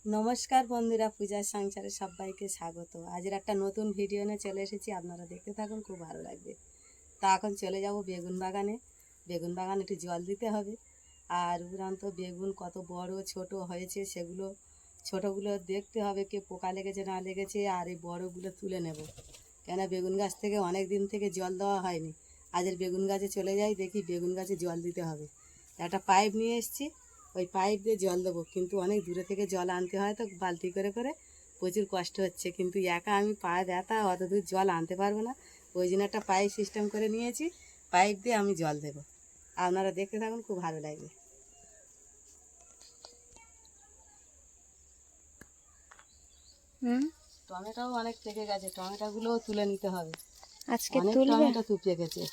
নমস্কার বন্ধুরা, পূজার সংসারে সবাইকে স্বাগত। আজের একটা নতুন ভিডিও নিয়ে চলে এসেছি, আপনারা দেখতে থাকুন, খুব ভালো লাগবে। তা এখন চলে যাব বেগুন বাগানে। বেগুন বাগানে একটু জল দিতে হবে। আর উপরান্ত বেগুন কত বড় ছোট হয়েছে সেগুলো ছোটোগুলো দেখতে হবে, কে পোকা লেগেছে না লেগেছে। আর এই বড়গুলো তুলে নেব, কেন বেগুন গাছ থেকে অনেক দিন থেকে জল দেওয়া হয়নি। আজের বেগুন গাছে চলে যাই, দেখি বেগুন গাছে জল দিতে হবে। একটা পাইপ নিয়ে এসেছি, ওই পাইপ দিয়ে জল দেবো, কিন্তু অনেক দূরে থেকে জল আনতে হয়, তো বালতি করে করে প্রচুর কষ্ট হচ্ছে। কিন্তু একা আমি পা ব্যথা, অত দূর জল আনতে পারবো না। ওই জন্য একটা পাইপ সিস্টেম করে নিয়েছি, পাইপ দিয়ে আমি জল দেবো। আপনারা দেখতে থাকুন, খুব ভালো লাগবে। টমেটোও অনেক পেকে গেছে, টমেটোগুলোও তুলে নিতে হবে। আজকে অনেক টমেটো পেকেছে।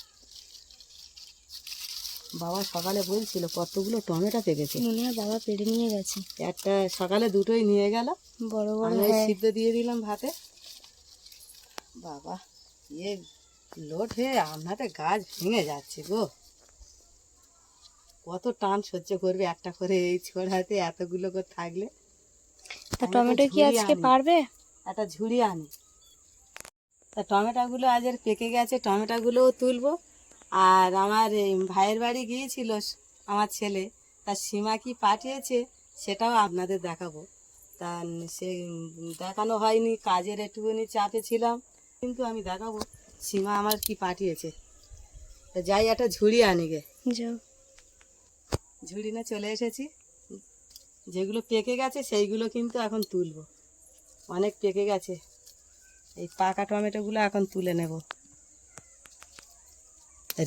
বাবা সকালে বলছিল কতগুলো টমেটো পেকেছে। মনে হয় বাবা পেড়ে নিয়ে গেছে। একটা সকালে দুটোই নিয়ে গেল, বড় বড়। আমি সিদ্ধ দিয়ে দিলাম ভাতে। বাবা ইয়ে লোড হয়ে আপনাদের গাছ ভেঙে যাচ্ছে গো। কত টান সহ্য করবে একটা করে এই ছোড়াতে, এতগুলো করে থাকলে। তা টমেটো কি আজকে পারবে? একটা ঝুড়ি আনি। তা টমেটোগুলো আজের পেকে গেছে, টমেটোগুলোও তুলবো। আর আমার এই ভাইয়ের বাড়ি গিয়েছিল আমার ছেলে, তার সীমা কি পাঠিয়েছে সেটাও আপনাদের দেখাবো। তা সে দেখানো হয়নি, কাজের একটুখানি চাপে ছিলাম, কিন্তু আমি দেখাবো সীমা আমার কি পাঠিয়েছে। তা যাই একটা ঝুড়ি আনি গে। যাও। ঝুড়ি না চলে এসেছি। যেগুলো পেকে গেছে সেইগুলো কিন্তু এখন তুলবো, অনেক পেকে গেছে। এই পাকা টমেটোগুলো এখন তুলে নেব।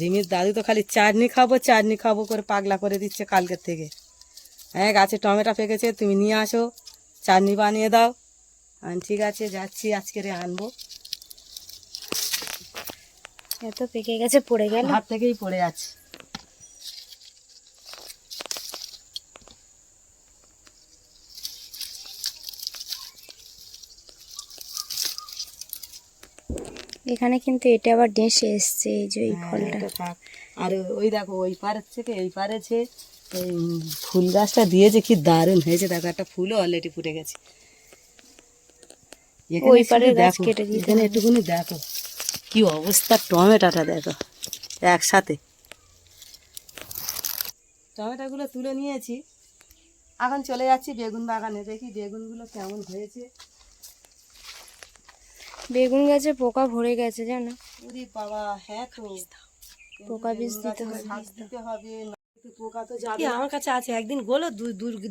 রিমির দাদু তো খালি চাটনি খাবো করে পাগলা করে দিচ্ছে কালকের থেকে। হ্যাঁ, গাছে টমেটো পেকেছে, তুমি নিয়ে আসো, চাটনি বানিয়ে দাও। ঠিক আছে, যাচ্ছি, আজকে আনবো। এত পেকে গেছে, পড়ে গেল, হাত থেকেই পড়ে যাচ্ছে। এখানে কিন্তু এটা আবার ডেসে এসছে, এই যে এই ফলটা। আর ওই দেখো ওই পারের থেকে এই পারেছে, এই ফুল গাছটা দিয়েছে, কি দারুণ হয়েছে। দেখো একটা ফুলও অলরেডি ফুটে গেছে। ওই পারের গাছ কেটে দিতে এখানে একটুখানি দেখো কি অবস্থা, টমেটোটা দেখো একসাথে। টমেটোগুলো তুলে নিয়েছি, এখন চলে যাচ্ছি বেগুন বাগানে, দেখি বেগুনগুলো কেমন হয়েছে। বেগুন গাছে পোকা ভরে গেছে জানো। ওরে বাবা, হ্যাঁ তো পোকা বীজ দিতে হবে। পোকা তো যাবে। আমার কাছে আছে, একদিন গোলো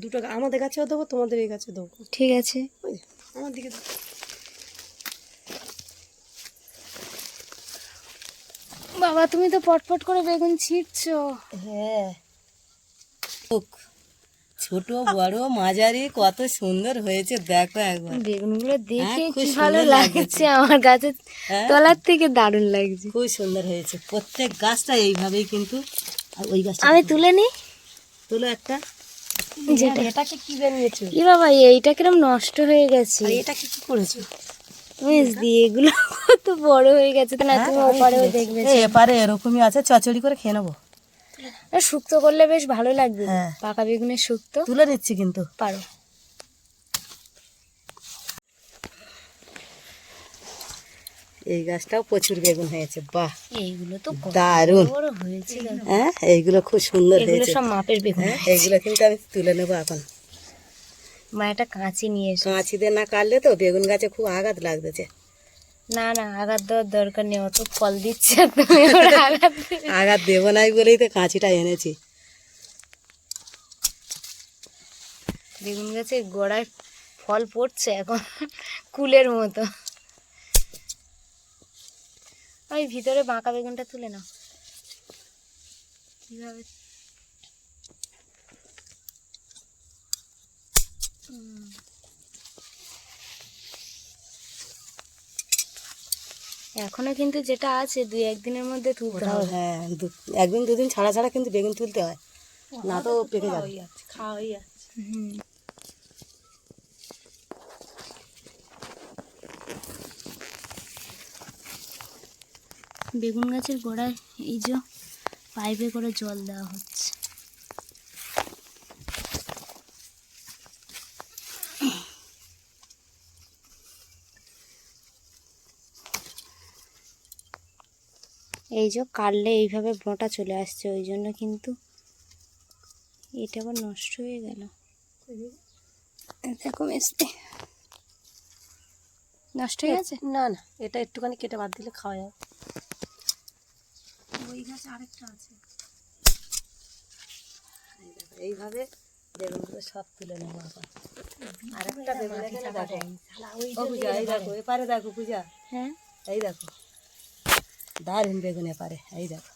দুটো আমাদের গাছেও দেবো, তোমাদের এই গাছে দেবো। ঠিক আছে, আমার দিকে বাবা তুমি তো পটপট করে বেগুন ছিঁড়ছো। হ্যাঁ, ছোট বড় মাঝারি কত সুন্দর হয়েছে, দেখো একবার। বেগুনগুলো দেখে খুব কি ভালো সুন্দর লাগছে, আমার গাছের তলার থেকে দারুণ লাগছে। খুব সুন্দর হয়েছে প্রত্যেক গাছটা এইভাবেই কিন্তু। আর ওই গাছটা আমি তুলে নি, তোলো একটা। এটাকে কি বানিয়েছো? কি বাবা, এইটা কিরম নষ্ট হয়ে গেছে। এটাকে কি করেছো? এগুলো কত বড় হয়ে গেছে না, তুমি ওপারেও দেখবে। এপারে এরকমই আছে, চচড়ি করে খেয়ে নেবো। শুক্তো করলে বেশ ভালো লাগবে, পাকা বেগুনের শুক্তো। তুলে নিচ্ছি কিন্তু। পারো। এই গাছটাও প্রচুর বেগুন হয়েছে, বাহ, এইগুলো তো দারুণ হয়েছে। হ্যাঁ, এইগুলো খুব সুন্দর হয়েছে, সব মাপের বেগুন। এইগুলো কিন্তু আমি তুলে নেবো এখন। মা একটা কাঁচি নিয়ে এসে, কাঁচি দিয়ে না কাটলে তো বেগুন গাছে খুব আঘাত লাগতেছে। না না, আঘাত দেওয়ার দরকার নেই, অত ফল দিচ্ছে তুমি আঘাত দেবো নাই বলেই তো কাঁচিটা এনেছি। বেগুন গাছে গোড়ায় ফল পড়ছে এখন কুলের মতো। ওই ভিতরে বাঁকা বেগুনটা তুলে নাও। কিভাবে? এখনো কিন্তু যেটা আছে 2-1 দিনের মধ্যে তুলতে হবে। হ্যাঁ, একদিন দুদিন ছাড়া ছাড়া কিন্তু বেগুন তুলতে হয়, না তো পেকে যাবে। খাওয়া হয়ে যাচ্ছে। বেগুন গাছের গোড়ায় এই যে পাইপে করে জল দেওয়া হচ্ছে। এই যে কাটলে এইভাবে বোঁটা চলে আসছে, ওই জন্য কিন্তু এটা আবার নষ্ট হয়ে গেল। দেখো মিষ্টি নষ্ট হয়ে গেছে। না না, এটা একটুখানি কেটে বাদ দিলে খাওয়া যাবে। ওই গাছ আরেকটা আছে। এই দেখো, এইভাবে বেগুনগুলো সব তুলে নেবো আবার। আরেকটা বেগুন এখানে দেখো। ও পূজা, এই দেখো এপারে দেখো পূজা, হ্যাঁ এই দেখো দারুণ বেগুন এপারে, এই দেখো।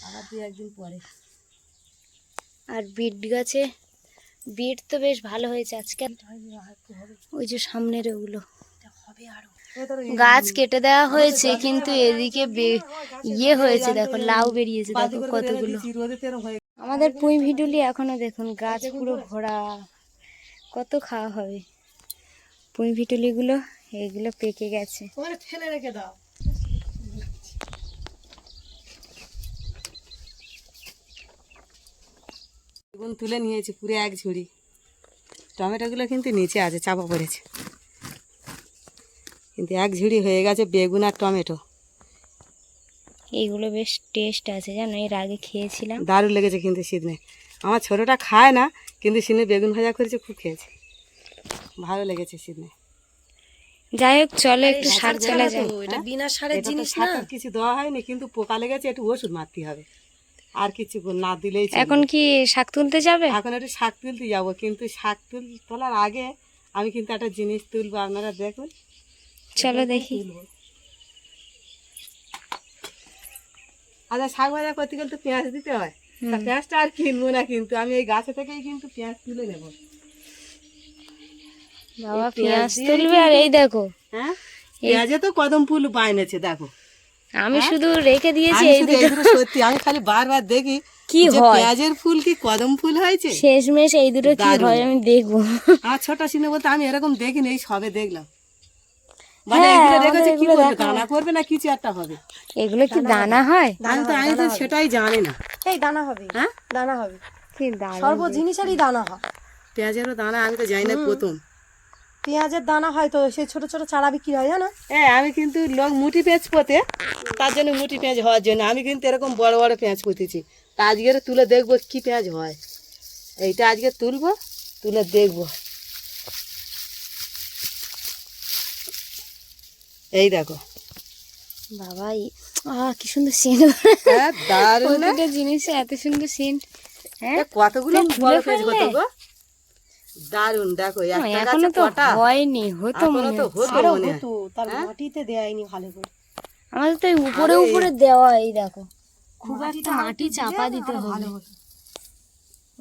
আবার 2-1 দিন পরে। আর বিট গাছে বিট তো বেশ ভালো হয়েছে আজকে। ওই যে সামনের ওগুলো গাছ কেটে দেওয়া হয়েছে, কিন্তু এদিকে ইয়ে হয়েছে দেখো, লাউ বেরিয়েছে দেখো কতগুলো। আমাদের পুঁই ভিডুলি এখনো দেখুন গাছ পুরো ভরা, কত খাওয়া হবে। পুঁই ভিটুলিগুলো এইগুলো পেকে গেছে। ফেলে রেখে দাও। বেগুন তুলে নিয়েছি পুরো 1 ঝুড়ি। টমেটোগুলো কিন্তু নিচে আছে, চাপা পড়েছে, কিন্তু 1 ঝুড়ি হয়ে গেছে বেগুন আর টমেটো। এইগুলো বেশ টেস্ট আছে জানো, এর আগে খেয়েছিলাম, দারুণ লেগেছে কিন্তু শীতনে। আমার ছোটোটা খায় না, কিন্তু শীতনে বেগুন ভাজা করেছে, খুব খেয়েছে, ভালো লেগেছে শীতনে। যাই হোক চলো একটু শাক তোলা যায়। এটা বিনা সারের জিনিস না, কিছু দেওয়া হয়নি, কিন্তু পোকা লেগেছে, একটু ওষুধ মারতে হবে, আর কিছু না দিলেই চলবে। এখন কি শাক তুলতে যাবে? এখন একটু শাক তুলতে যাবো, কিন্তু শাক তোলার আগে আমি কিন্তু একটা জিনিস তুলবো, আপনারা দেখুন। চলো দেখি। আচ্ছা, শাক ভাজা করতে গেলে তো পেঁয়াজ দিতে হয়, তা পেঁয়াজটা আর কিনবো না, কিন্তু আমি এই গাছে থেকেই কিন্তু পেঁয়াজ তুলে নেব। বাবা পেঁয়াজ তুলবে, আর এই দেখো হ্যাঁ, পেঁয়াজে তো কদম ফুল বাইনেছে দেখো। আমি শুধু রেখে দিয়েছি আমি এই শুধু দুটো। এই দুটো সত্যি, আমি খালি বারবার দেখি কি যে হয় পেঁয়াজের ফুল কি কদম ফুল হয়েছে। শেষমেশ এই দুটো কি দারুণ। হয় আমি দেখবো। আমার ছোট সিনে বলতে আমি এরকম দেখিনি, এই সবে দেখলাম। মানে হ্যাঁ, এগুলো আমাদের রেখেছে কি এগুলো করবে, দেখা দানা করবে না কিছু একটা হবে। এগুলো কি দানা হয়? আমি তো সেটাই জানি না। এই দানা হবে, হ্যাঁ, দানা হবে, কি দানা? সর্ব জিনিসেরই দানা হয়। পেঁয়াজেরও দানা আমি তো জানি না প্রথম। পেঁয়াজের দানা হয় তো সেই ছোট ছোট চারা বিক্রি হয় জানো। হ্যাঁ, আমি কিন্তু লোক মুঠি পেঁয়াজ পোতে, তার জন্য মুঠি পেঁয়াজ হওয়ার জন্য আমি কিন্তু এরকম বড় বড় পেঁয়াজ পুঁতেছি। তা আজকের তুলে দেখবো কি পেঁয়াজ হয়, এইটা আজকে তুলবো, তুলে দেখবো। এই দেখো বাবা কি সুন্দর সেন্ট। হ্যাঁ, দারুণ না? প্রতিটা জিনিসে এত সুন্দর সেন্ট। হ্যাঁ, কতগুলো তুলে বড় পেঁয়াজ ফেললে? হতো গো, দারুণ। দেখো একটা এখনো গাছে তো কটা, হয়নি, হতো এখনো মনে তো হয়। হতো মনে হয়। তো তার মাটিতে দেয়নি ভালো করে। আমাদের তো এই উপরে উপরে দেওয়া, এই দেখো খুব একটা মাটি চাপা দিতে হবে,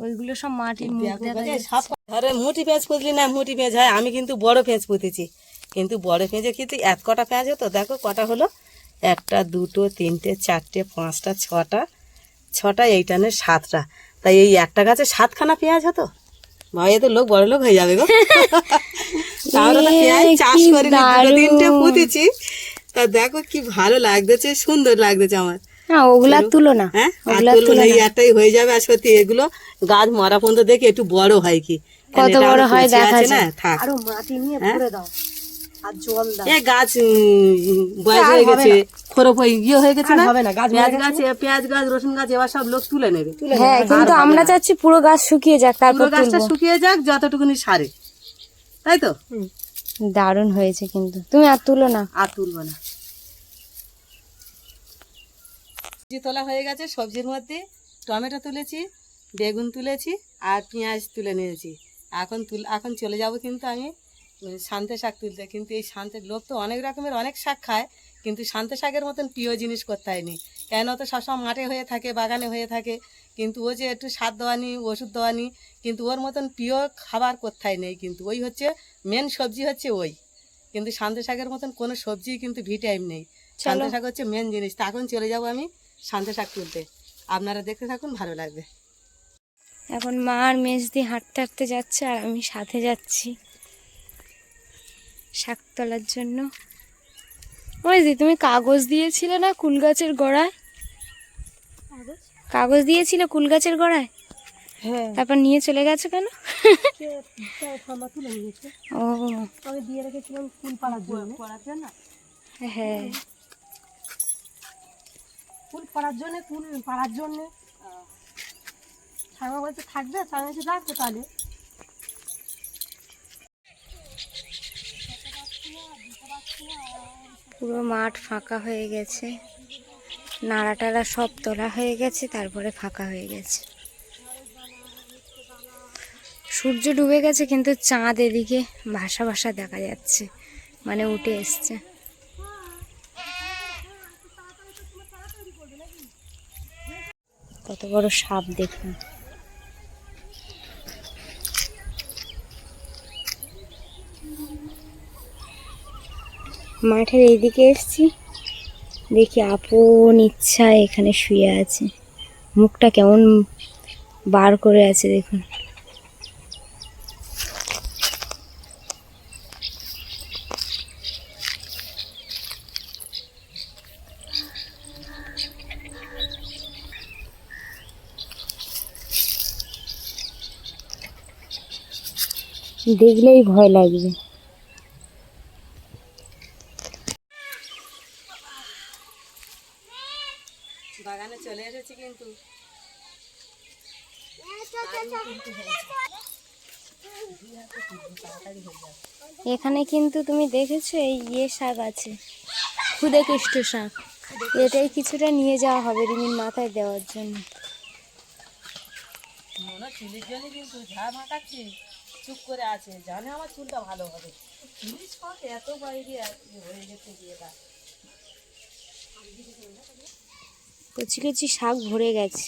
ওইগুলো সব মাটির মুখ দেখা যাচ্ছে। আরে মুঠি পেঁয়াজ পুঁতলি না, মুঠি পেঁয়াজ হয়। আমি কিন্তু বড় পেঁয়াজ পুঁতেছি, কিন্তু বড় পেঁয়াজে কিন্তু এত কটা পেঁয়াজ হতো। দেখো কটা হলো, 1 2 3 4 5 6টা 8 7টা, তাই এই একটা গাছে 7খানা পেঁয়াজ হতো। ভাই এ তো লোক বড় লোক হয়ে যাবে গো। তাহলে তো পেঁয়াজ চাষ করে 2-3টে পুঁতেছি, তা দেখো কি ভালো লাগতেছে, সুন্দর লাগতেছে আমার। না ওগুলা তুলো না, হ্যাঁ, আর ওগুলা তুলবো তুলো না, এই না। একটাই হয়ে যাবে। আর সত্যি এগুলো গাছ মরা পর্যন্ত দেখে একটু বড় হয় কি, কত এটা বড় আরো হয় কচি দেখা আছে না, যায়। থাক। আরো মাটি নিয়ে ভরে দাও আর জল দাও। এ গাছ বয়স হয়ে গেছে, খরপ হয়ে হয়ে গেছে না, হবে না, গাছ পেঁয়াজ গাছ, পেঁয়াজ গাছ, রসুন গাছ এবার সব লোক তুলে নেবে। হ্যাঁ, কিন্তু আমরা চাচ্ছি পুরো গাছ শুকিয়ে যাক, পুরো তারপর গাছটা তুলবো। শুকিয়ে যাক, যতটুকুনি সারে, তাই তো। দারুণ হয়েছে, কিন্তু তুমি আর তুলো না। আর তুলবো না। সবজি তোলা হয়ে গেছে, সবজির মধ্যে টমেটো তুলেছি, বেগুন তুলেছি, আর পেঁয়াজ তুলে নিয়েছি। এখন চলে যাব কিন্তু আমি শান্তে শাক তুলতে। কিন্তু এই শান্তের লোক তো অনেক রকমের অনেক শাক খায়, কিন্তু শান্তে শাকের মতন প্রিয় জিনিস করতে হয়নি, কেন তো সবসময় মাঠে হয়ে থাকে, বাগানে হয়ে থাকে, কিন্তু ও যে একটু স্বাদ দেওয়ানি, ওষুধ দেওয়ানি, কিন্তু ওর মতন প্রিয় খাবার কোথায় নেই। কিন্তু ওই হচ্ছে মেন সবজি, হচ্ছে ওই। কিন্তু শান্তে শাকের মতন কোনো সবজি কিন্তু ভিটামিন নেই, শান্তে শাক হচ্ছে মেন জিনিস। তা এখন চলে যাব আমি শান্তে শাক তুলতে, আপনারা দেখতে থাকুন, ভালো লাগবে। এখন মা আর মেজদি হাঁটতে হাঁটতে যাচ্ছে, আর আমি সাথে যাচ্ছি শাক তোলার জন্য। ওই দি তুমি কাগজ দিয়েছিলে না কুল গাছের গোড়ায়? কাগজ দিয়েছিলে কুল গাছের গোড়ায়? হ্যাঁ তারপর নিয়ে চলে গেছো কেন? ঠাম্মা তুলে নিয়েছে, ও আমি দিয়ে রেখেছিলাম ফুল পাড়ার জন্য। হ্যাঁ, ফুল পাড়ার জন্য, ফুল পাড়ার জন্য ঠাম্মা বলছে থাকবে, আমি বলছি রাখবো তাহলে। পুরো মাঠ ফাঁকা হয়ে গেছে, নাড়া টাড়া সব তোলা হয়ে গেছে, তারপরে ফাঁকা হয়ে গেছে। সূর্য ডুবে গেছে কিন্তু চাঁদ এদিকে ভাসা ভাসা দেখা যাচ্ছে, মানে উঠে এসছে। কত বড় সাপ দেখুন। মাঠের এইদিকে এসছি, দেখি আপন ইচ্ছায় এখানে শুয়ে আছে, মুখটা কেমন বার করে আছে দেখুন। দেখলেই ভয় লাগবে। বাগানে চলে এসেছি কিন্তু এখানে কিন্তু তুমি দেখেছো এই শাক আছে, খুদে কৃষ্ট শাক, এটাই কিছুটা নিয়ে যাওয়া হবে রিমির মাথায় দেওয়ার জন্য। মনে চুলের জন্য কিন্তু ঝাড় মাখাচ্ছি, চুপ করে আছে, জানে আমার চুলটা ভালো হবে। চুলির শখ এত বাইরে হয়ে গেছে বিয়েটা। কচি কচি শাক ভরে গেছে,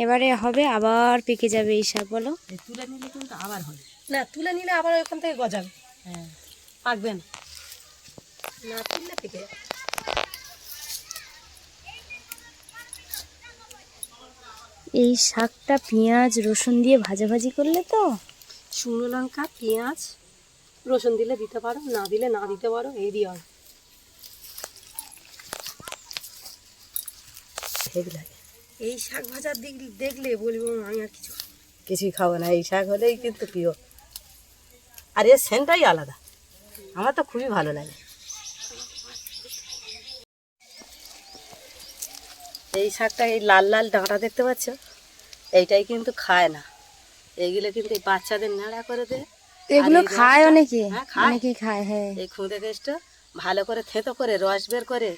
এবারে হবে আবার পেকে যাবে এই শাক। বলো, তুলে নিলে কিন্তু আবার হবে না, তুলে নিলে আবার ওখান থেকে গজাবে, হ্যাঁ, পাকবে না, না তুললে পেকে যাবে। এই শাকটা পেঁয়াজ রসুন দিয়ে ভাজাভাজি করলে তো, শুকনো লঙ্কা, পেঁয়াজ, রসুন দিলে দিতে পারো, না দিলে না দিতে পারো, এই দিয়ে হয়। হেভি লাগে এই শাক ভাজার দিক দেখলে বলবো আমি আর কিছুই খাবো না, এই শাক হলেই কিন্তু প্রিয়। আর এর সেন্টটাই আলাদা, আমার তো খুবই ভালো লাগে। এই শাকটা, এই লাল লাল ডাঁটা দেখতে পাচ্ছ, এইটাই কিন্তু খায় না, এইগুলো কিন্তু এই বাচ্চাদের নাড়া করে দেয়। এগুলো খায় অনেকে, খায়। অনেকেই খায়। হ্যাঁ, এই খুদে গাছটা ভালো করে থেতো করে রস বের করে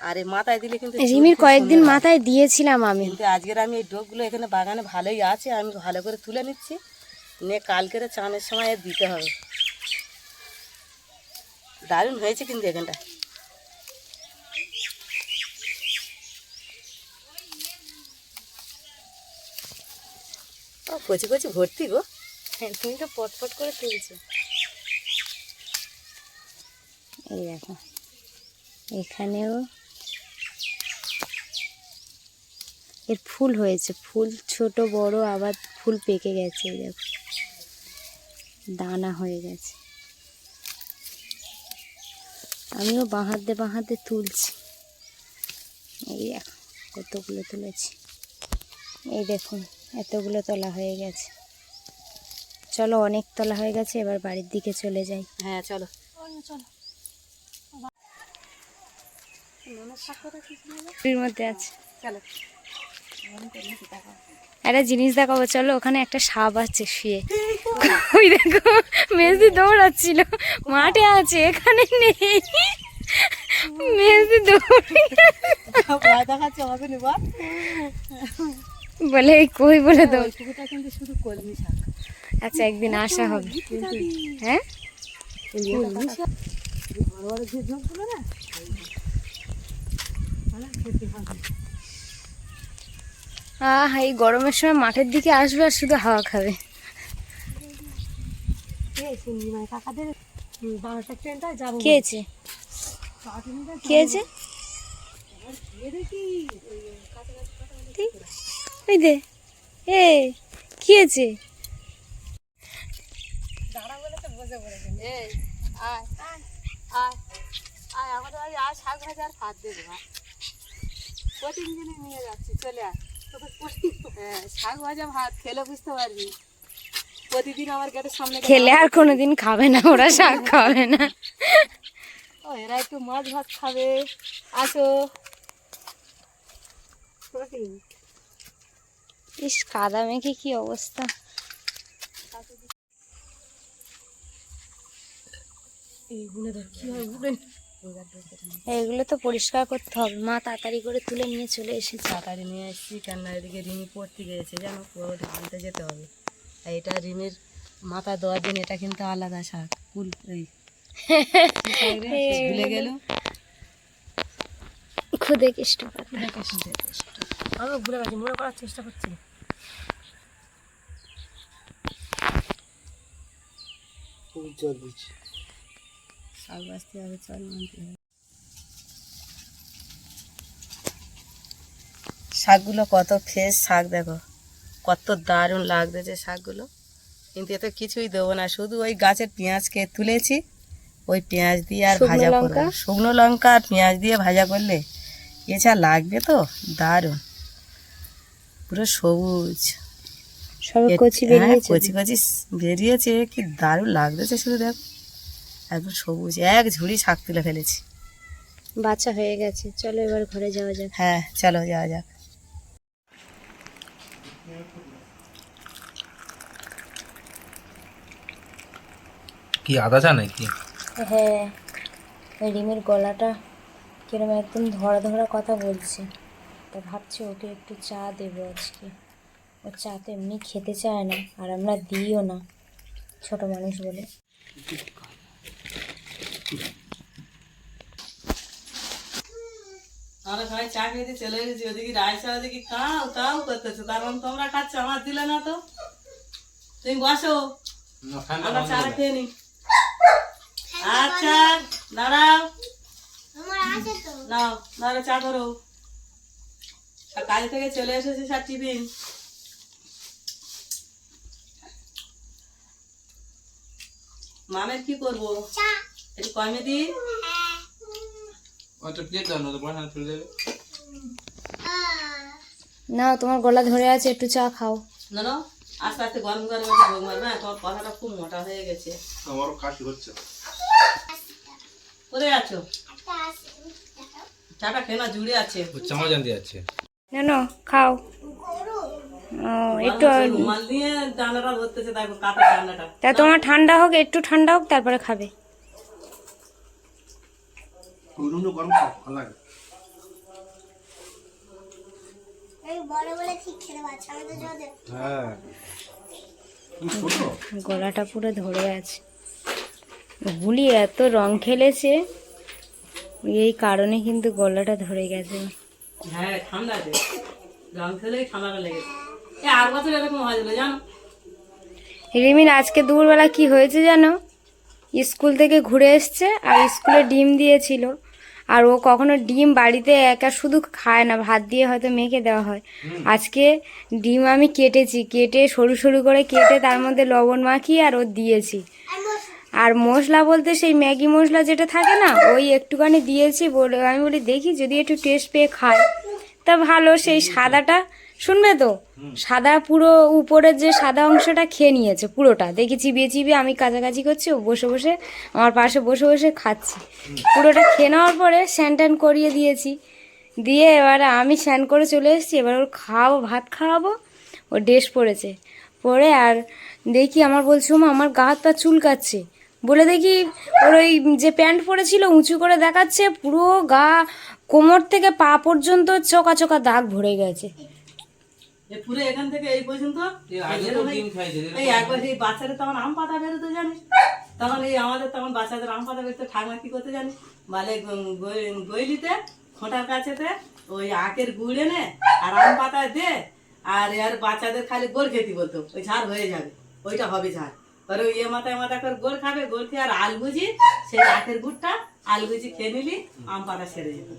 আর এই মাথায় দিলে কিন্তু রিমির কয়েকদিন মাথায় দিয়েছিলাম আমি। কিন্তু আজকের আমি এই ডোকগুলো এখানে বাগানে ভালোই আছে, আমি ভালো করে তুলে নিচ্ছি, নিয়ে কালকের চানের সময় এর দিতে হবে। দারুণ হয়েছে কিন্তু এখানটা। ও কচি কচি ভর্তি গো। হ্যাঁ, তুমি তো পটপট করে তুলছো। এই দেখো, এখানেও এর ফুল হয়েছে, ফুল ছোট বড়, আবার ফুল পেকে গেছে। এই দেখো, দানা হয়ে গেছে। আমিও বাঁ হাতে তুলছি। এই দেখো কতগুলো তুলেছি, এই দেখুন এতগুলো তোলা হয়ে গেছে। চলো, অনেক তোলা হয়ে গেছে, এবার বাড়ির দিকে চলে যাই। হ্যাঁ চলো। চলো। এর মধ্যে আছে, চলো একটা জিনিস দেখাবো, চলো। ওখানে একটা সাপ আছে শুয়ে, ওই দেখো মেজদি দৌড়াচ্ছিল, মাঠে আছে, এখানে নেই। মেজদি দৌড়ে দেখাচ্ছে হবে না বল, বলে এই কই বলে দৌড়। পুকুরটা কিন্তু শুধু কলমি শাক। আচ্ছা, একদিন আসা হবে। হ্যাঁ, বড় বড় যে ঝোঁকগুলো না, এই গরমের সময় মাঠের দিকে আসবে আর শুধু হাওয়া খাবে। কাকাদের 12টা ট্রেনটায় যাবো। কে আছে? কে আছে? ওই দে, এ কি আছে? দাঁড়া বলে তো বসে পড়েছেন। এই আয় আয় আয় আয়, আমাদের আজ শাক ভাজা আর ভাত দেবো। প্রতিদিনই নিয়ে যাচ্ছি, চলে আয়। হ্যাঁ, শাক ভাজা ভাত খেলে বুঝতে পারবি। প্রতিদিন আমার গেটের সামনে খেলে আর কোনোদিন খাবে না, ওরা শাক খাবে না। ও এরা একটু মাছ ভাত খাবে, আসো। ইস, কাদা মেঘে কি অবস্থা। এইগুলো দেখ কি হয় উড়ে। এইগুলো তো পরিষ্কার করতে হবে, মা তাড়াতাড়ি করে তুলে নিয়ে চলে এসেছে। তাড়াতাড়ি নিয়ে এসেছি, কেননা এদিকে রিমি পড়তে গিয়েছে জানো, পড়ে আনতে যেতে হবে। আর এটা রিমির মাথা দেওয়ার দিন, এটা কিন্তু আলাদা শাক, ফুল এই ভুলে গেল। খুদে কেষ্ট পাতা। আমি ভুলে গেছি, মনে করার চেষ্টা করছি। শাক বাঁচতে হবে, চল আনতে হবে। শাকগুলো কত ফ্রেশ শাক, দেখো কত দারুণ লাগতেছে শাকগুলো। কিন্তু এতে কিছুই দেবো না, শুধু ওই গাছের পেঁয়াজকে তুলেছি, ওই পেঁয়াজ দিয়ে আর শুকনো ভাজা লঙ্কা? করবো। শুকনো লঙ্কা আর পেঁয়াজ দিয়ে ভাজা করলে এছাড়া লাগবে তো দারুণ, পুরো সবুজ। সব কচি বেরিয়েছে। কচি কচি বেরিয়েছে, কি দারুণ লাগতেছে শুধু দেখ, একদম সবুজ, এক ঝুড়ি শাক তুলে ফেলেছি। বাচ্চা হয়ে গেছে, চলো এবার ঘরে যাওয়া যাক। হ্যাঁ চলো যাওয়া যাক। কি আদা চা নাকি? হ্যাঁ, ওই রিমির গলাটা কিরম একদম ধরা ধরা কথা বলছে, তা ভাবছি ওকে একটু চা দেবো আজকে। ও চা তো এমনি খেতে চায় না, আর আমরা দিইও না, ছোট মানুষ বলে। আমরা সবাই চা খেতে চলে এসেছি, ওদিকে রায়সা ওদিকে কাউ কাউ করতেছে, কারণ তোমরা খাচ্ছ, আমার দিলে না তো। তুমি বসো, আমরা চাটা খেয়ে নি। আচ্ছা দাঁড়াও, নাও দাঁড়াও, চা করো। আর কাজ থেকে চলে এসেছি, সব টিফিন। মামের কি করবো, একটু কমে দি। না, তোমার গলা ধরে আছে, একটু চা খাও। না না, আস্তে আস্তে গরম গরম একটু ভোগ মারবে। হ্যাঁ, তোমার কথাটা খুব মোটা হয়ে গেছে। আমারও কাশি হচ্ছে। কোথায় আছো? চাটা খেয়ে না, জুড়ে আছে। চামচ আনতে যাচ্ছে। না না, খাও। ও, একটু রুমাল দিয়ে ঠান্ডাটা ধরতেছে, দেখো কাপে ঠান্ডাটা। তা তোমার ঠান্ডা হোক, একটু ঠান্ডা হোক, তারপরে খাবে। গরম খাও, ভালো লাগে। হ্যাঁ, গলাটা পুরো ধরে আছে, গুলি এত রং খেলেছে, এই কারণে কিন্তু গলাটা ধরে গেছে। হ্যাঁ ঠান্ডাতে রং খেলেই ঠান্ডাটা লেগেছে। আর বছর এরকম হয়েছিল জানো। রিমির আজকে দুপুরবেলা কি হয়েছে জানো, স্কুল থেকে ঘুরে এসছে, আর স্কুলে ডিম দিয়েছিল, আর ও কখনো ডিম বাড়িতে একা শুধু খায় না, ভাত দিয়ে হয়তো মেখে দেওয়া হয়। আজকে ডিম আমি কেটে সরু সরু করে কেটে তার মধ্যে লবণ মাখিয়ে আর ও দিয়েছি। আর মশলা বলতে সেই ম্যাগি মশলা যেটা থাকে না, ওই একটুখানি দিয়েছি, বলে আমি বলি দেখি যদি একটু টেস্ট পেয়ে খায়, তা ভালো। সেই সাদাটা শুনবে তো, সাদা পুরো উপরের যে সাদা অংশটা খেয়ে নিয়েছে পুরোটা, দেখি চিবিয়ে চিবিয়ে, আমি কাছাকাছি করছি, ও বসে বসে আমার পাশে বসে বসে খাচ্ছি। পুরোটা খেয়ে নেওয়ার পরে স্যান ট্যান করিয়ে দিয়েছি, দিয়ে এবারে আমি স্যান করে চলে এসেছি, এবার ওর খাওয়াবো, ভাত খাওয়াবো। ও ড্রেস পরেছে, পরে আর দেখি আমার বলছে মা আমার গা হাত পা চুলকাচ্ছে, বলে দেখি ওর ওই যে প্যান্ট পরেছিল উঁচু করে দেখাচ্ছে, পুরো গা কোমর থেকে পা পর্যন্ত চোকা চোকা দাগ ভরে গেছে। পুরো এখান থেকে এই পর্যন্ত এই একবার সেই বাচ্চাদের তখন আম পাতা বেরোতো জানিস, তখন এই আমাদের তখন বাচ্চাদের আম পাতা বেরোতো, ঠাকুমা কি করতে জানিস, মানে গইলিতে খোঁটার কাছেতে ওই আখের গুড় এনে আর আম পাতা দে, আর এর বাচ্চাদের খালি গোড় খেতে বলতো, ওই ঝাড় হয়ে যাবে, ওইটা হবে ঝাড়। আর ওই মাথায় করে গোড় খাবে, গোড় খেয়ে আর আলগুজি সেই আখের গুড়টা আলগুজি খেয়ে নিলি, আম পাতা সেরে যেত।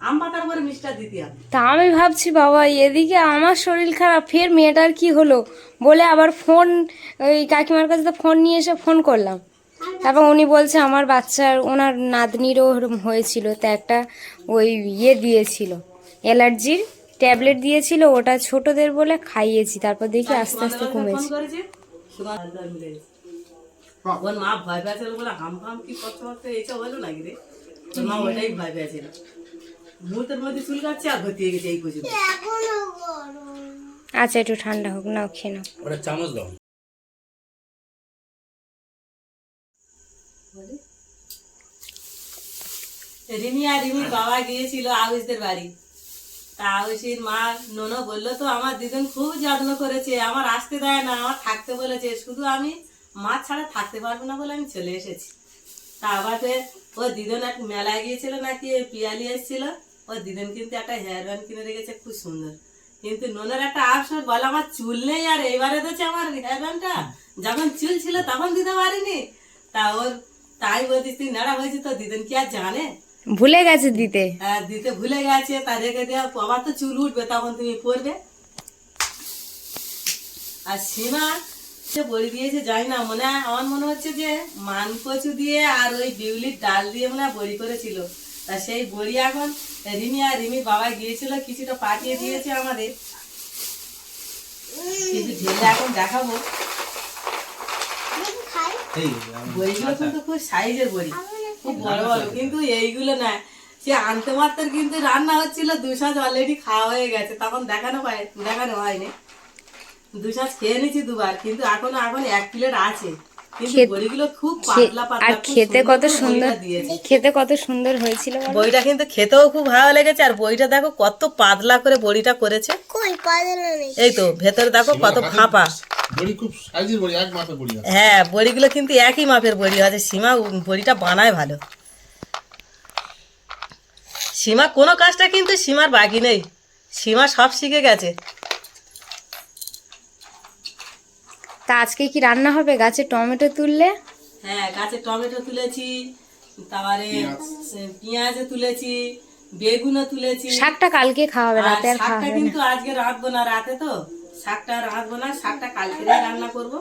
আম পাতার উপরে মিষ্টার দিতে হবে। তা আমি ভাবছি বাবা এদিকে আমার শরীর খারাপ, ফের মেয়েটার কি হলো বলে আবার ফোন, ওই কাকিমার কাছে তো ফোন নিয়ে এসে ফোন করলাম, তারপর উনি বলছে আমার বাচ্চার ওনার নাতনিরও ওরকম হয়েছিল, তা একটা ওই ইয়ে দিয়েছিল অ্যালার্জির ট্যাবলেট দিয়েছিল, ওটা ছোটদের বলে খাইয়েছি, তারপর দেখি আস্তে আস্তে ফোন কমেছে। করেছে ওর মা ভয় পেয়েছিল বলে হাম ফাম কি করতে করতে এইসব হলো নাকি রে, তোর মা ওটাই ভয় পেয়েছিল। মুহূর্তের মধ্যে চুল কাটছে আর ভর্তি হয়ে গেছে এই পর্যন্ত। আচ্ছা একটু ঠান্ডা হোক, নাও খেয়ে নাও। ওটা চামচ দাও। রিমি আর রিমির বাবা গিয়েছিল আউসদের বাড়ি। তা আউসির মা ননো বললো তো আমার দিদুন খুব যত্ন করেছে, আমার আসতে দেয় না, আমার থাকতে বলেছে, শুধু আমি মাছ ছাড়া থাকতে পারবো না বলে আমি চলে এসেছি। তা আবার ফের ও দিদুন এক মেলায় গিয়েছিল নাকি পিয়ালি এসেছিল, ও দিদুন কিন্তু একটা হেয়ার ব্যান্ড কিনে রেখেছে খুব সুন্দর। কিন্তু ননের একটা আফসোস, বলে আমার চুল নেই আর এইবারে দিচ্ছে আমার হেয়ার ব্যান্ডটা, যখন চুল ছিল তখন দিতে পারিনি। তা ওর তাই বলছিস তুই নাড়া হয়েছে, তো দিদুন কি আর জানে, ভুলে গেছে দিতে। দিতে ভুলে গেছে, তা রেখে দেওয়া, আবার তো চুল উঠবে তখন তুমি পরবে। আর সীমা সে বড়ি দিয়েছে যাই না, মনে হয় আমার মনে হচ্ছে যে মান কচু দিয়ে আর ওই বিউলির ডাল দিয়ে মনে হয় বড়ি করেছিল। তা সেই বড়ি এখন রিমি আর রিমির বাবা গিয়েছিল, কিছুটা পাঠিয়ে দিয়েছে আমাদের, কিন্তু ঢেলে এখন দেখাবো। বড়িগুলো কিন্তু খুব সাইজের বড়ি, খুব বড় বড়, কিন্তু এইগুলো না, সে আনতে মাত্র কিন্তু রান্না হচ্ছিল, দুসাজ অলরেডি খাওয়া হয়ে গেছে, তখন দেখানো হয়নি। দুসাজ খেয়ে নিয়েছি দুবার, কিন্তু এখন 1 প্লেট আছে, কিন্তু বড়িগুলো খুব পাতলা আর পাতলা, খুব খেতে কত করে সুন্দর, বড়িটা দিয়েছে। খেতে কত সুন্দর হয়েছিল বলো? বড়িটা কিন্তু খেতেও খুব ভালো লেগেছে, আর বড়িটা দেখো কত পাতলা করে বড়িটা করেছে, এই তো ভেতরে দেখো কত ফাঁপা। বড়ি খুব সাইজের বড়ি, এক মাপের বড়ি। হ্যাঁ, বড়িগুলো কিন্তু একই মাপের বড়ি আছে। সীমা বড়িটা বানায় ভালো। সীমা কোনো কাজটা কিন্তু সীমার বাকি নেই, সীমা সব শিখে গেছে। তা আজকে কি রান্না হবে? গাছে টমেটো তুললে? হ্যাঁ, গাছে টমেটো তুলেছি, তারপরে পেঁয়াজও তুলেছি, বেগুনও তুলেছি। শাকটা কালকে খাওয়া হবে, আর রাতে আর খাওয়া শাকটা হবে না। কিন্তু আজকে রাঁধবো না, রাতে তো শাকটা রাঁধবো না, শাকটা কালকে রান্না করব,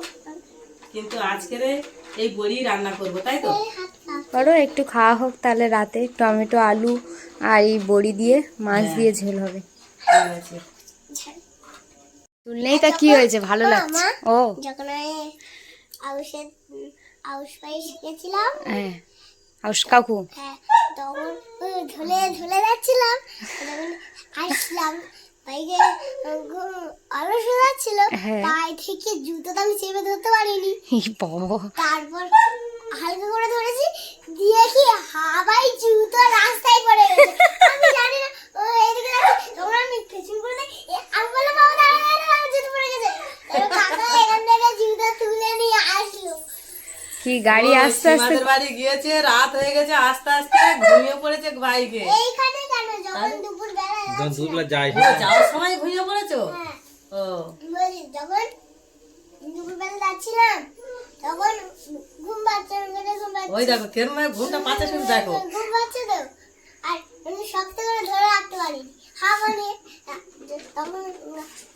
কিন্তু আজকের এই বড়ি রান্না করব, তাই তো? করো, একটু খাওয়া হোক তাহলে রাতে। টমেটো আলু আর এই বড়ি দিয়ে মাছ দিয়ে ঝোল হবে। ঠিক আছে। তুললেই তা কি হয়েছে, ভালো লাগছে। ও যখন আমি আউশ পাই শিখেছিলাম, হ্যাঁ, আউশ কাকু। হ্যাঁ, তখন ঝুলে ঝুলে যাচ্ছিলাম, তখন আসলাম বাইকে, অলস হয়ে যাচ্ছিল, হ্যাঁ। পায়ে থেকে জুতোটা আমি চেপে ধরতে পারিনি, বাবা, তারপর হালকা করে ধরেছি, দিয়ে কি হাওয়াই জুতো রাস্তায় পড়ে গেছে, আমি জানি না ও এদিকে যাচ্ছে, তখন আমি পেছন করে দেখ, আমি বললাম বাবা দাঁড়া দাঁড়া, আমার জুতো পড়ে গেছে, তারপর কাকা এখান থেকে জুতো তুলে নিয়ে আসলো। কি গাড়ি ও আস্তে আস্তে। সীমাদের বাড়ি গিয়েছে, রাত হয়ে গেছে, আস্তে আস্তে ঘুমিয়ে পড়েছে বাইকে। এইখানে কেন যখন দুপুর বেলা যায় ও, যাওয়ার সময় ঘুমিয়ে পড়েছো? ও বলি, যখন দুপুর বেলা যাচ্ছিলাম তখন ঘুম পাচ্ছে, ওই দেখো কেরম ঘুমটা পাচ্ছে, শুধু দেখো। ঘুম পাচ্ছে তো, আর আমি শক্ত করে ধরে রাখতে পারিনি, হাওয়া নিয়ে, তখন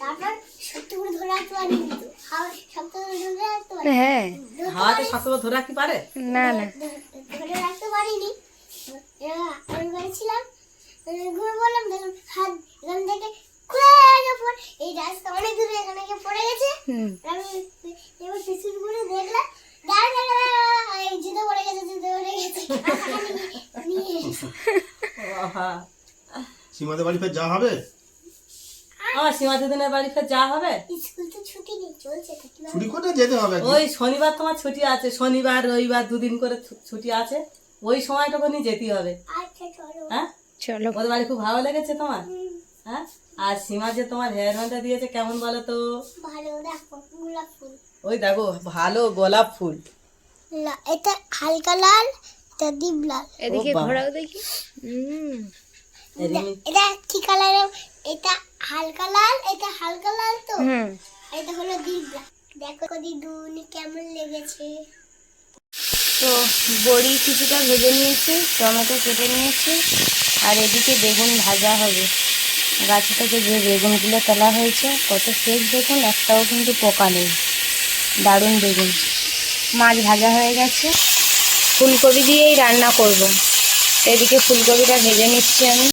তারপর শক্ত করে ধরে রাখতে পারিনি, হাওয়া শক্ত করে ধরে রাখতে পারি, হ্যাঁ, হাওয়াতে সবসময় ধরে রাখতে পারে? না না, ধরে রাখতে পারিনি, আমি বলছিলাম ঘুরে বললাম, দেখুন হাত এখান থেকে খুলে পড়ে, এই রাস্তা অনেক দূরে এখানে গিয়ে পড়ে গেছে, আমি এবার পিছন ঘুরে দেখলাম, দাঁড়া দাঁড়া দাঁড়া, এই জুতো পড়ে গেছে, জুতো পড়ে গেছে, নিয়ে এসেছে। সীমাদের বাড়ি ফের যাওয়া হবে? আমার সীমা দিদিনের বাড়ি ফের যাওয়া হবে। স্কুল তো ছুটি নেই, চলছে তো, কিভাবে? ছুটি করে যেতে হবে একদিন। ওই শনিবার তোমার ছুটি আছে, শনিবার রবিবার 2 দিন করে ছুটি আছে, ওই সময়টুকুনি যেতেই হবে। আচ্ছা চলো। হ্যাঁ, চলো। ওদের বাড়ি খুব ভালো লেগেছে তোমার? হ্যাঁ, আর সীমা যে তোমার হেয়ার ব্যান্ডটা দিয়েছে কেমন বলো তো? ভালো, দেখো গোলাপ ফুল, ওই দেখো ভালো গোলাপ ফুল, এটা হালকা লাল, এটা ডিপ লাল, এদিকে ও বাবা। ঘোরাও দেখি। রিমি, এটা কি কালারের? এটা হালকা লাল, এটা হালকা লাল তো, হুম, আর এটা হলো ডিপ লাল। দেখো দিদুনি কেমন লেগেছে। তো বড়ি কিছুটা ভেজে নিয়েছি, টমেটো কেটে নিয়েছি, আর এদিকে বেগুন ভাজা হবে। গাছ থেকে যে বেগুনগুলো তোলা হয়েছে কত ফ্রেশ বেগুন, একটাও কিন্তু পোকা নেই, দারুণ বেগুন। মাছ ভাজা হয়ে গেছে, ফুলকপি দিয়েই রান্না করব। এদিকে ফুলকপিটা ভেজে নিচ্ছি আমি,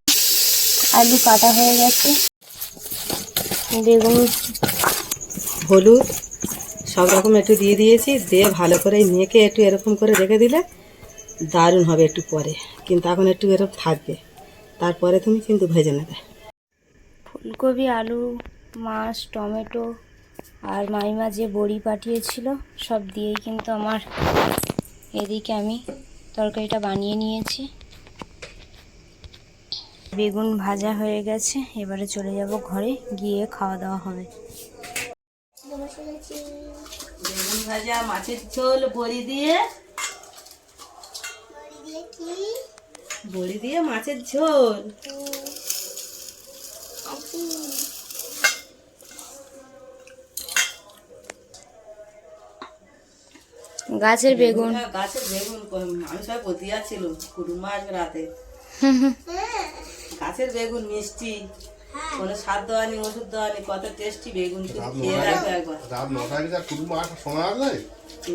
আলু কাটা হয়ে গেছে। বেগুন হলুদ সব রকম একটু দিয়ে দিয়েছি, দিয়ে ভালো করে মেখে একটু এরকম করে রেখে দিলে দারুণ হবে একটু পরে, কিন্তু এখন একটু এরকম থাকবে, তারপরে তুমি কিন্তু ভেজে নেবে। ফুলকপি, আলু, মাছ, টমেটো আর মাইমা যে বড়ি পাঠিয়েছিল সব দিয়েই কিন্তু আমার এদিকে আমি তরকারিটা বানিয়ে নিয়েছি। বেগুন ভাজা হয়ে গেছে, এবারে চলে যাব ঘরে, গিয়ে খাওয়া দাওয়া হবে। বেগুন ভাজা, মাছের ঝোল, বড়ি দিয়ে মাছের ঝোল। গাছের বেগুন। গাছের বেগুন আমি সবাই বলতে যাচ্ছিল কুটুম্বা আসবে রাতে। গাছের বেগুন মিষ্টি, কোনো স্বাদ দেওয়ানি, ওষুধ দেওয়ানি, কত টেস্টি বেগুন, খেয়ে রাখবে একবার। রাত 9টায় কি কুটুম্ব আসার সময় আসবে?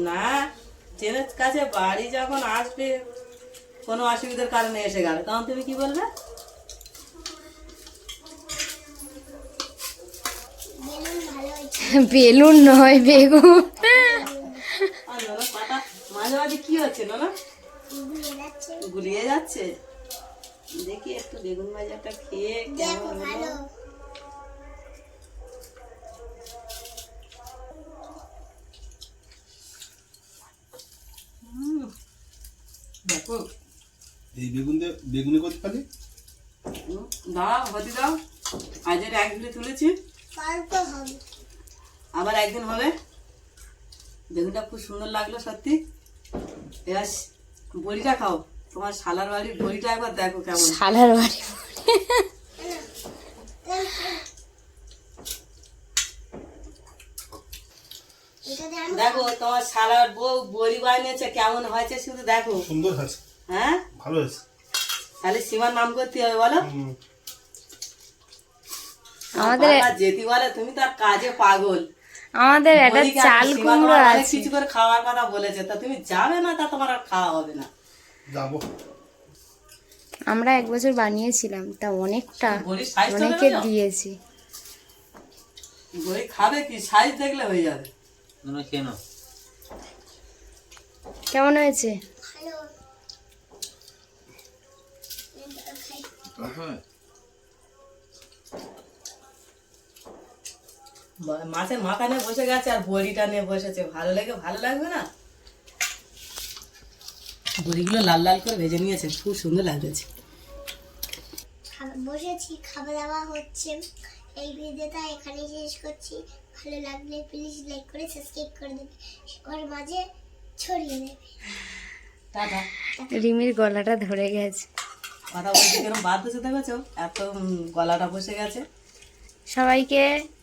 না, ট্রেনের কাছে বাড়ি যখন আসবে কোনো অসুবিধার কারণে এসে গেল, তখন তুমি কি বলবে? বেলুন নয়, বেগুন। আর নোনা পাতা মাঝে মাঝে কি হচ্ছে নোনা? গুলিয়ে যাচ্ছে। দেখি একটু বেগুন ভাজাটা খেয়ে কেমন হলো। দেখো এই বেগুন দিয়ে বেগুনি করতে পারি? দাও হতে দাও, আজের একদিনে তুলেছি, আবার একদিন হবে। বেগুনটা খুব সুন্দর লাগলো সত্যি। এবার বড়িটা খাও, তোমার শালার বাড়ির বড়িটা একবার দেখো কেমন। শালার বাড়ি দেখো তোমার শালার বউ বড়ি বানিয়েছে কেমন হয়েছে শুধু দেখো। সুন্দর হয়েছে, হ্যাঁ ভালো হয়েছে। তাহলে সীমার নাম করতে হবে বলো। আমাদের যেতে বলে তুমি তার কাজে পাগল। আমাদের একটা চাল কুমড়ো অনেক আছে। কিছু করে খাওয়ার কথা বলেছে, তা তুমি যাবে না, তা তোমার আর খাওয়া হবে না। যাবো। আমরা 1 বছর বানিয়েছিলাম, তা অনেকটা বড়ির সাইজ অনেকে দিয়েছি। বড়ি খাবে কি, সাইজ দেখলে হয়ে যাবে। কেমন হয়েছে? মাছের মাথা নিয়ে বসে গেছে আর বড়িটা নিয়ে বসেছে, ভালো লেগে ভালো লাগবে না? বড়িগুলো লাল লাল করে ভেজে নিয়েছে, খুব সুন্দর লাগছে। বসেছি, খাওয়া দাওয়া হচ্ছে। এই ভিডিওটা এখানেই শেষ করছি। ভালো লাগলে প্লিজ লাইক করে সাবস্ক্রাইব করে দেবে, সবার মাঝে ছড়িয়ে দেবে। টাটা। রিমির গলাটা ধরে গেছে। কথা বলতে কেন বাদ দিতে দেখেছো, এত গলাটা বসে গেছে। সবাইকে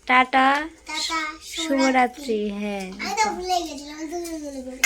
টাটা, টাটা, শুভরাত্রি। হ্যাঁ, আমি তো ভুলে গেছিলাম, তুমি মনে করে